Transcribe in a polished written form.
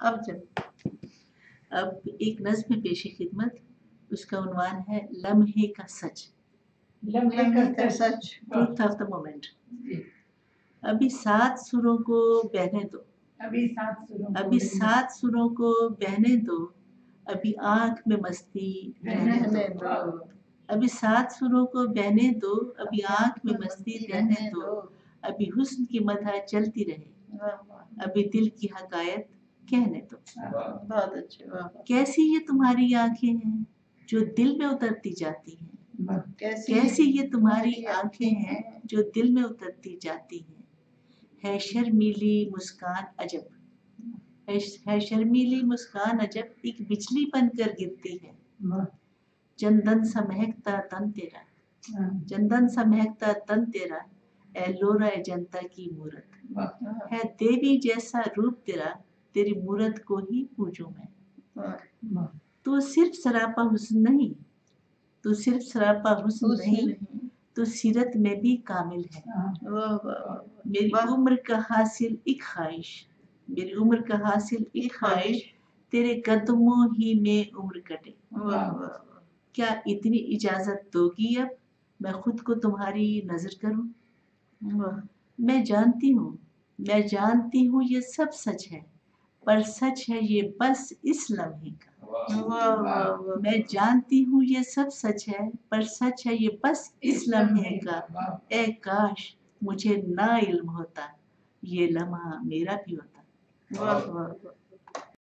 अब एक नज्म पेश खिदमत, उसका उन्वान है लम्हे का सच, लम्हे का सच, ट्रूथ ऑफ द मोमेंट। अभी 7 सुरों को बहने दो, अभी 7 सुरों को बहने दो, अभी आँख में मस्ती रहने दो। अभी 7 सुरों को बहने दो, अभी आँख में मस्ती रहने दो, अभी हुस्न की मदह चलती रहे, अभी दिल की हकायत कहने दो। बहुत अच्छे। कैसी ये तुम्हारी आंखें हैं जो दिल में उतरती जाती हैं, कैसी ये तुम्हारी आंखें हैं जो दिल में उतरती जाती हैं। है शर्मीली मुस्कान अजब, है शर्मीली मुस्कान अजब, एक बिजली बनकर गिरती है। चंदन सा महकता तन तेरा, चंदन सा महकता तन तेरा, ए लोरा ए जनता की मूरत है। देवी जैसा रूप तेरा, तेरी मूरत को ही पूजूं मैं। तू सिर्फ सरापा हुस्न नहीं, तू सिर्फ सरापा हुस्न नहीं, तू सीरत में भी कामिल है। मेरी उम्र का हासिल एक ख्वाहिश, मेरी उम्र का हासिल एक ख्वाहिश, तेरे कदमों ही में उम्र कटे। क्या इतनी इजाजत दोगी अब मैं खुद को तुम्हारी नजर करूं? मैं जानती हूँ ये सब सच है, पर सच है ये बस इस लम्हे का। मैं जानती हूँ ये सब सच है, पर सच है ये बस इस लम्हे का। ए काश मुझे ना इल्म होता, ये लम्हा मेरा भी होता।